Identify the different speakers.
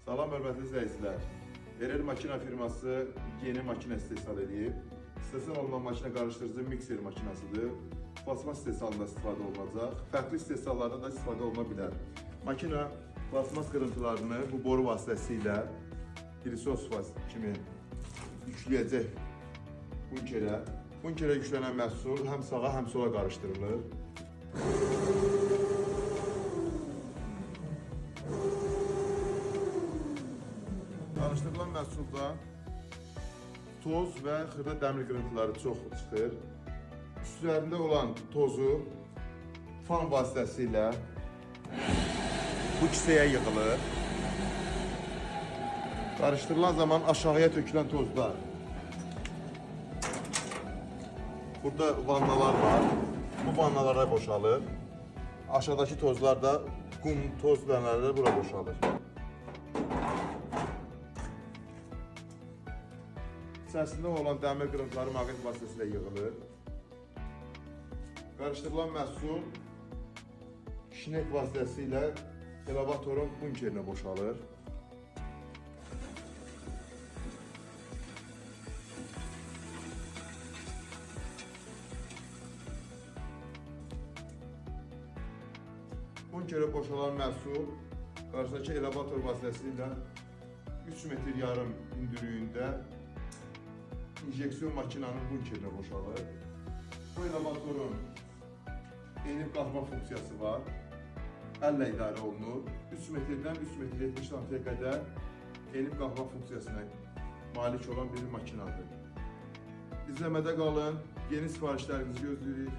Speaker 1: Salam hörmətli izləyicilər. Erel Makina firması yeni makina istehsal edib. İstehsal olunan makina qarışdırıcı mikser makinasıdır. Plasmas istehsalında istifadə olunacaq. Fərqli istehsallarda da istifadə oluna bilər. Makina plasmas qırıntılarını bu boru vasitəsilə pilisos kimi yükləyəcək bunkerə. Bunkerə yüklənən məhsul həm sağa, həm sola qarışdırılır. Qarışdırılan məhsulda toz və xırda dəmir qırıntıları çox çıxır. Üstlərində olan tozu fan vasitəsilə bu kisəyə yığılır. Qarışdırılan zaman aşağıya tökülən tozlar. Burada vannalar var. Bu vannalara boşalır. Aşağıdakı tozlar da qum, toz dənələri bura boşalır. İçərisində olan dəmir qırıntıları maqnit vasitəsilə yığılır. Qarışdırılan məhsul şinek vasitəsilə elevatorun bunkerinə boşalır. Bunkerə boşalan məhsul qarşıdakı elevator vasitəsilə 3 metr yarım hündürlüyündə injeksiyon makinanın bunkerinə boşalır. Bu elevatorun enib qalxma funksiyası var. Əllə idarə olunur. 3 metrdən 3 metr 70 sm qədər enib qalxma funksiyasına malik olan bir makinadır. İzləmədə qalın. Yeni sifarişlərinizi gözləyirik.